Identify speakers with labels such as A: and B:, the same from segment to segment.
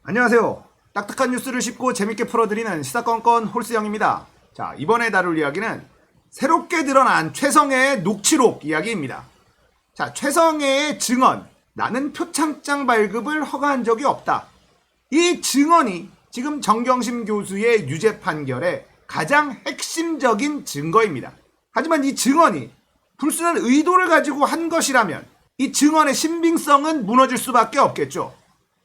A: 안녕하세요. 딱딱한 뉴스를 쉽고 재밌게 풀어드리는 시사건건 홀스영입니다. 자, 이번에 다룰 이야기는 새롭게 드러난 최성애의 녹취록 이야기입니다. 자, 최성애의 증언, 나는 표창장 발급을 허가한 적이 없다. 이 증언이 지금 정경심 교수의 유죄 판결의 가장 핵심적인 증거입니다. 하지만 이 증언이 불순한 의도를 가지고 한 것이라면 이 증언의 신빙성은 무너질 수밖에 없겠죠.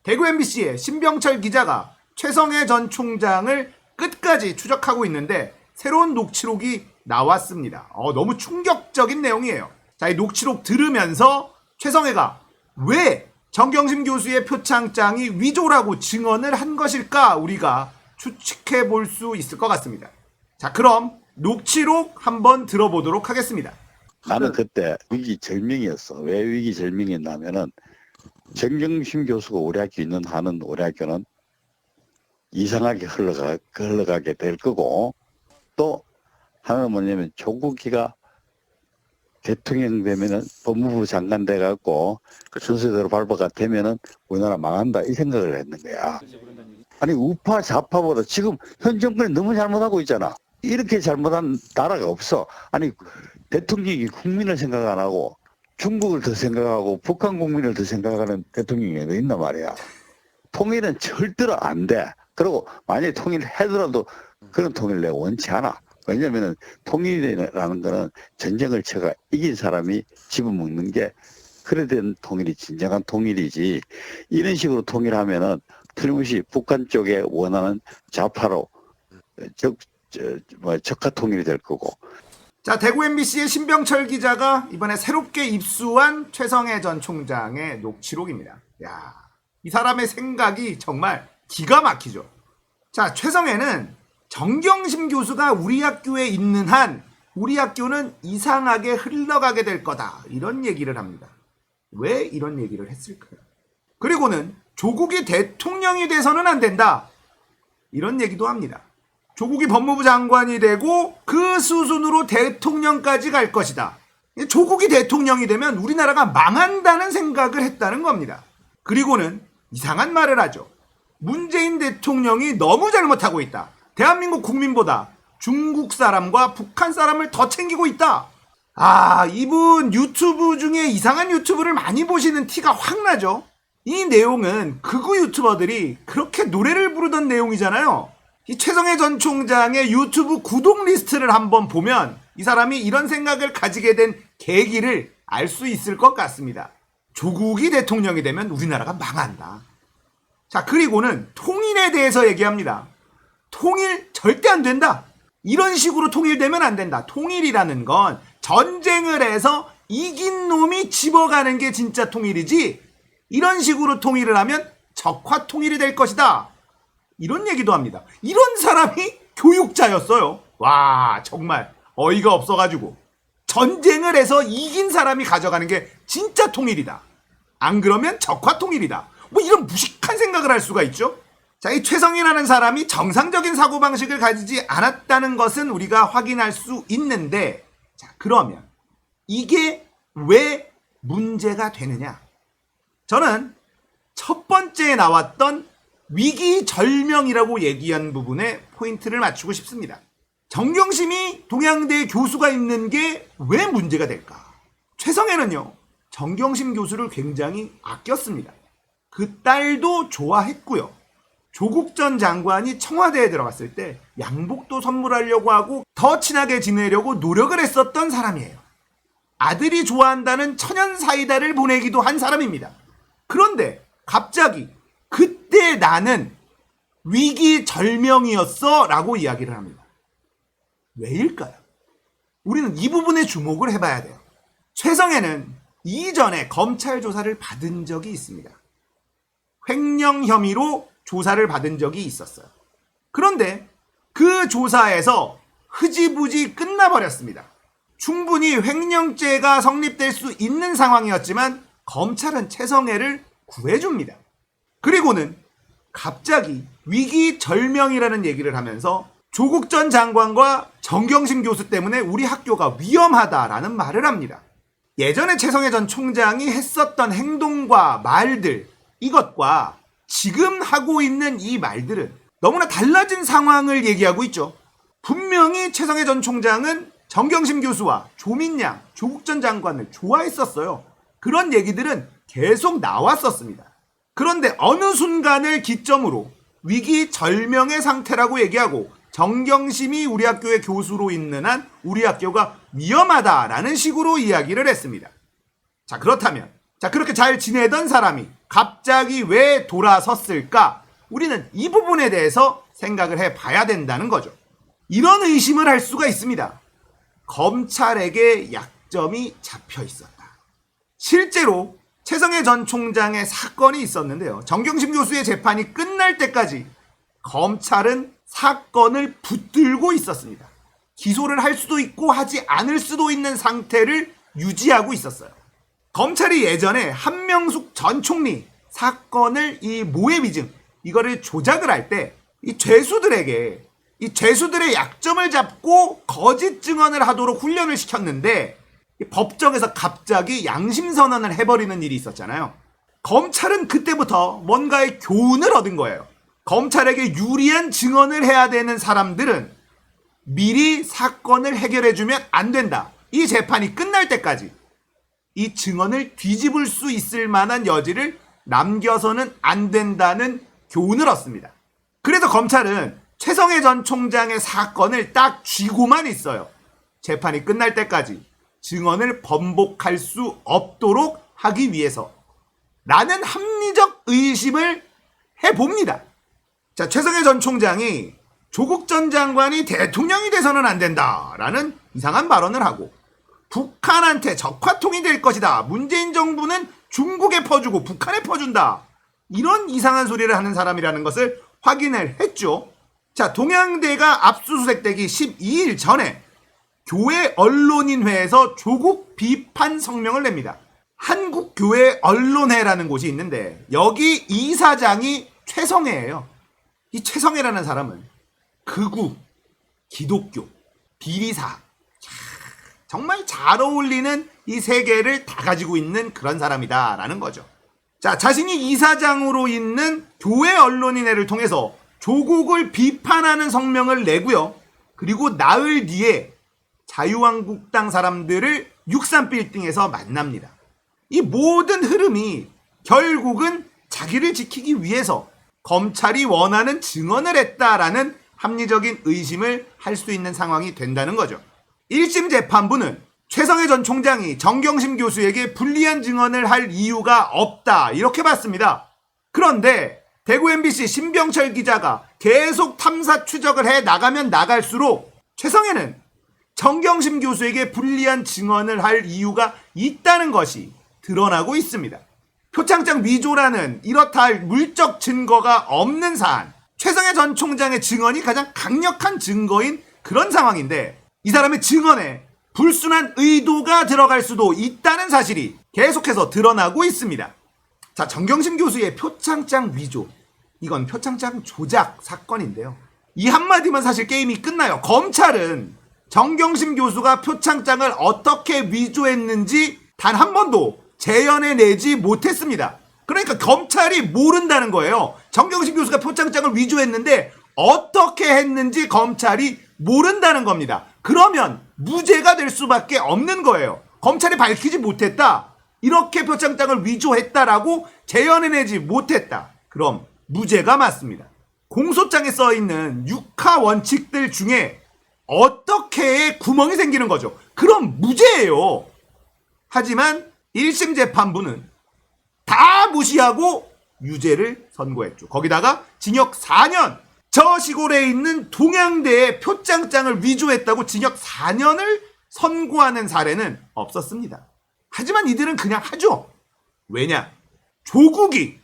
A: 대구 MBC의 신병철 기자가 최성애 전 총장을 끝까지 추적하고 있는데 새로운 녹취록이 나왔습니다. 너무 충격적인 내용이에요. 자, 이 녹취록 들으면서 최성애가 왜 정경심 교수의 표창장이 위조라고 증언을 한 것일까 우리가 추측해 볼 수 있을 것 같습니다. 자, 그럼 녹취록 한번 들어보도록 하겠습니다.
B: 나는 그때 위기절명이었어. 왜 위기절명이었냐면은 정경심 교수가 우리 학교 있는 한은 우리 학교는 이상하게 흘러가게 될 거고, 또 하나는 뭐냐면 조국이가 대통령 되면은 법무부 장관 돼갖고 순서대로 발부가 되면은 우리나라 망한다 이 생각을 했는 거야. 아니 우파 좌파보다 지금 현 정권이 너무 잘못하고 있잖아. 이렇게 잘못한 나라가 없어. 아니 대통령이 국민을 생각 안 하고 중국을 더 생각하고 북한 국민을 더 생각하는 대통령이 있단 말이야. 통일은 절대로 안 돼. 그리고 만약에 통일하더라도 그런 통일을 내가 원치 않아. 왜냐면은 통일이라는 거는 전쟁을 쳐가 이긴 사람이 집어먹는 게 그래 된 통일이 진정한 통일이지. 이런 식으로 통일하면은 틀림없이 북한 쪽에 원하는 좌파로 적화 통일이 될 거고.
A: 자, 대구 MBC의 신병철 기자가 이번에 새롭게 입수한 최성애 전 총장의 녹취록입니다. 야, 이 사람의 생각이 정말 기가 막히죠. 자, 최성애는 정경심 교수가 우리 학교에 있는 한 우리 학교는 이상하게 흘러가게 될 거다. 이런 얘기를 합니다. 왜 이런 얘기를 했을까요? 그리고는 조국이 대통령이 돼서는 안 된다. 이런 얘기도 합니다. 조국이 법무부 장관이 되고 그 수순으로 대통령까지 갈 것이다. 조국이 대통령이 되면 우리나라가 망한다는 생각을 했다는 겁니다. 그리고는 이상한 말을 하죠. 문재인 대통령이 너무 잘못하고 있다. 대한민국 국민보다 중국 사람과 북한 사람을 더 챙기고 있다. 이분 유튜브 중에 이상한 유튜브를 많이 보시는 티가 확 나죠. 이 내용은 극우 유튜버들이 그렇게 노래를 부르던 내용이잖아요. 이 최성애 전 총장의 유튜브 구독 리스트를 한번 보면 이 사람이 이런 생각을 가지게 된 계기를 알 수 있을 것 같습니다. 조국이 대통령이 되면 우리나라가 망한다. 자, 그리고는 통일에 대해서 얘기합니다. 통일 절대 안 된다. 이런 식으로 통일되면 안 된다. 통일이라는 건 전쟁을 해서 이긴 놈이 집어가는 게 진짜 통일이지, 이런 식으로 통일을 하면 적화 통일이 될 것이다. 이런 얘기도 합니다. 이런 사람이 교육자였어요. 와, 정말 어이가 없어가지고. 전쟁을 해서 이긴 사람이 가져가는 게 진짜 통일이다. 안 그러면 적화 통일이다. 뭐 이런 무식한 생각을 할 수가 있죠. 자, 이 최성애라는 사람이 정상적인 사고방식을 가지지 않았다는 것은 우리가 확인할 수 있는데, 자, 그러면 이게 왜 문제가 되느냐? 저는 첫 번째에 나왔던 위기절명이라고 얘기한 부분에 포인트를 맞추고 싶습니다. 정경심이 동양대 교수가 있는 게 왜 문제가 될까? 최성애는요, 정경심 교수를 굉장히 아꼈습니다. 그 딸도 좋아했고요. 조국 전 장관이 청와대에 들어갔을 때 양복도 선물하려고 하고 더 친하게 지내려고 노력을 했었던 사람이에요. 아들이 좋아한다는 천연 사이다를 보내기도 한 사람입니다. 그런데 갑자기 그때 나는 위기절명이었어 라고 이야기를 합니다. 왜일까요? 우리는 이 부분에 주목을 해봐야 돼요. 최성애는 이전에 검찰 조사를 받은 적이 있습니다. 횡령 혐의로 조사를 받은 적이 있었어요. 그런데 그 조사에서 흐지부지 끝나버렸습니다. 충분히 횡령죄가 성립될 수 있는 상황이었지만 검찰은 최성애를 구해줍니다. 그리고는 갑자기 위기절명이라는 얘기를 하면서 조국 전 장관과 정경심 교수 때문에 우리 학교가 위험하다라는 말을 합니다. 예전에 최성해 전 총장이 했었던 행동과 말들, 이것과 지금 하고 있는 이 말들은 너무나 달라진 상황을 얘기하고 있죠. 분명히 최성해 전 총장은 정경심 교수와 조민양, 조국 전 장관을 좋아했었어요. 그런 얘기들은 계속 나왔었습니다. 그런데 어느 순간을 기점으로 위기절명의 상태라고 얘기하고 정경심이 우리 학교의 교수로 있는 한 우리 학교가 위험하다라는 식으로 이야기를 했습니다. 자, 그렇다면 그렇게 잘 지내던 사람이 갑자기 왜 돌아섰을까? 우리는 이 부분에 대해서 생각을 해봐야 된다는 거죠. 이런 의심을 할 수가 있습니다. 검찰에게 약점이 잡혀 있었다. 실제로 최성해 전 총장의 사건이 있었는데요. 정경심 교수의 재판이 끝날 때까지 검찰은 사건을 붙들고 있었습니다. 기소를 할 수도 있고 하지 않을 수도 있는 상태를 유지하고 있었어요. 검찰이 예전에 한명숙 전 총리 사건을 이 모해비증 이거를 조작을 할 때 이 죄수들에게 이 죄수들의 약점을 잡고 거짓 증언을 하도록 훈련을 시켰는데 법정에서 갑자기 양심선언을 해버리는 일이 있었잖아요. 검찰은 그때부터 뭔가의 교훈을 얻은 거예요. 검찰에게 유리한 증언을 해야 되는 사람들은 미리 사건을 해결해주면 안 된다. 이 재판이 끝날 때까지 이 증언을 뒤집을 수 있을 만한 여지를 남겨서는 안 된다는 교훈을 얻습니다. 그래서 검찰은 최성해 전 총장의 사건을 딱 쥐고만 있어요. 재판이 끝날 때까지 증언을 번복할 수 없도록 하기 위해서 라는 합리적 의심을 해봅니다. 자, 최성해 전 총장이 조국 전 장관이 대통령이 돼서는 안 된다라는 이상한 발언을 하고 북한한테 적화통이 될 것이다. 문재인 정부는 중국에 퍼주고 북한에 퍼준다. 이런 이상한 소리를 하는 사람이라는 것을 확인을 했죠. 자, 동양대가 압수수색되기 12일 전에 교회 언론인회에서 조국 비판 성명을 냅니다. 한국교회 언론회라는 곳이 있는데 여기 이사장이 최성해예요. 이 최성해라는 사람은 극우, 기독교, 비리사 정말 잘 어울리는 이 세 개를 다 가지고 있는 그런 사람이다라는 거죠. 자, 자신이 이사장으로 있는 교회 언론인회를 통해서 조국을 비판하는 성명을 내고요. 그리고 나흘 뒤에 자유한국당 사람들을 63빌딩에서 만납니다. 이 모든 흐름이 결국은 자기를 지키기 위해서 검찰이 원하는 증언을 했다라는 합리적인 의심을 할 수 있는 상황이 된다는 거죠. 1심 재판부는 최성해 전 총장이 정경심 교수에게 불리한 증언을 할 이유가 없다 이렇게 봤습니다. 그런데 대구 MBC 신병철 기자가 계속 탐사 추적을 해 나가면 나갈수록 최성해는 정경심 교수에게 불리한 증언을 할 이유가 있다는 것이 드러나고 있습니다. 표창장 위조라는 이렇다 할 물적 증거가 없는 사안, 최성해 전 총장의 증언이 가장 강력한 증거인 그런 상황인데 이 사람의 증언에 불순한 의도가 들어갈 수도 있다는 사실이 계속해서 드러나고 있습니다. 자, 정경심 교수의 표창장 위조, 이건 표창장 조작 사건인데요. 이 한마디만 사실 게임이 끝나요. 검찰은 정경심 교수가 표창장을 어떻게 위조했는지 단 한 번도 재연해내지 못했습니다. 그러니까 검찰이 모른다는 거예요. 정경심 교수가 표창장을 위조했는데 어떻게 했는지 검찰이 모른다는 겁니다. 그러면 무죄가 될 수밖에 없는 거예요. 검찰이 밝히지 못했다. 이렇게 표창장을 위조했다라고 재연해내지 못했다. 그럼 무죄가 맞습니다. 공소장에 써있는 육하 원칙들 중에 어떻게 구멍이 생기는 거죠. 그럼 무죄예요. 하지만 1심 재판부는 다 무시하고 유죄를 선고했죠. 거기다가 징역 4년, 저 시골에 있는 동양대에 표창장을 위조했다고 징역 4년을 선고하는 사례는 없었습니다. 하지만 이들은 그냥 하죠. 왜냐? 조국이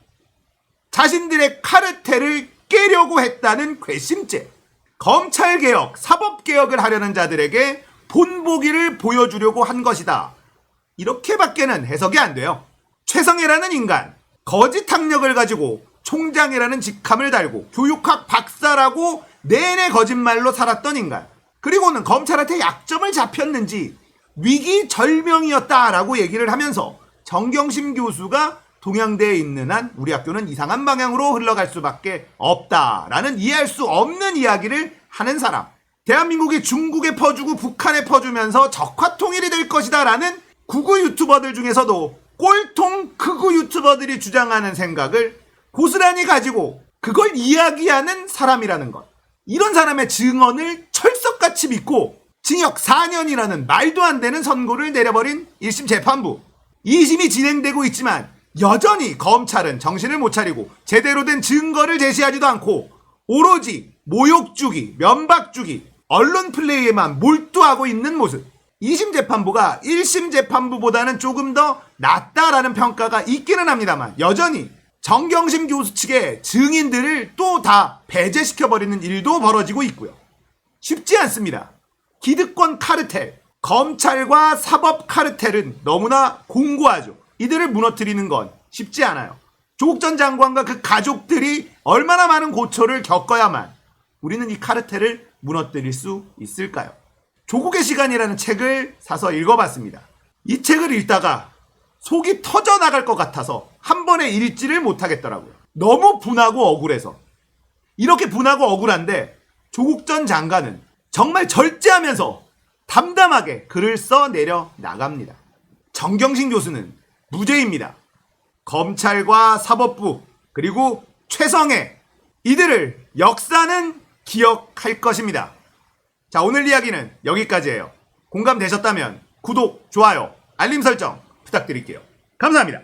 A: 자신들의 카르텔을 깨려고 했다는 괘씸죄, 검찰개혁, 사법개혁을 하려는 자들에게 본보기를 보여주려고 한 것이다. 이렇게밖에는 해석이 안 돼요. 최성해라는 인간, 거짓 학력을 가지고 총장이라는 직함을 달고 교육학 박사라고 내내 거짓말로 살았던 인간, 그리고는 검찰한테 약점을 잡혔는지 위기절명이었다라고 얘기를 하면서 정경심 교수가 동양대에 있는 한 우리 학교는 이상한 방향으로 흘러갈 수밖에 없다라는 이해할 수 없는 이야기를 하는 사람. 대한민국이 중국에 퍼주고 북한에 퍼주면서 적화통일이 될 것이다라는 구구 유튜버들 중에서도 꼴통 극우 유튜버들이 주장하는 생각을 고스란히 가지고 그걸 이야기하는 사람이라는 것. 이런 사람의 증언을 철석같이 믿고 징역 4년이라는 말도 안 되는 선고를 내려버린 1심 재판부. 2심이 진행되고 있지만 여전히 검찰은 정신을 못 차리고 제대로 된 증거를 제시하지도 않고 오로지 모욕주기, 면박주기, 언론 플레이에만 몰두하고 있는 모습. 2심 재판부가 1심 재판부보다는 조금 더 낫다라는 평가가 있기는 합니다만 여전히 정경심 교수 측의 증인들을 또 다 배제시켜버리는 일도 벌어지고 있고요. 쉽지 않습니다. 기득권 카르텔, 검찰과 사법 카르텔은 너무나 공고하죠. 이들을 무너뜨리는 건 쉽지 않아요. 조국 전 장관과 그 가족들이 얼마나 많은 고초를 겪어야만 우리는 이 카르텔을 무너뜨릴 수 있을까요? 조국의 시간이라는 책을 사서 읽어봤습니다. 이 책을 읽다가 속이 터져나갈 것 같아서 한 번에 읽지를 못하겠더라고요. 너무 분하고 억울해서. 이렇게 분하고 억울한데 조국 전 장관은 정말 절제하면서 담담하게 글을 써내려 나갑니다. 정경심 교수는 무죄입니다. 검찰과 사법부 그리고 최성해 이들을 역사는 기억할 것입니다. 자, 오늘 이야기는 여기까지예요. 공감되셨다면 구독, 좋아요, 알림 설정 부탁드릴게요. 감사합니다.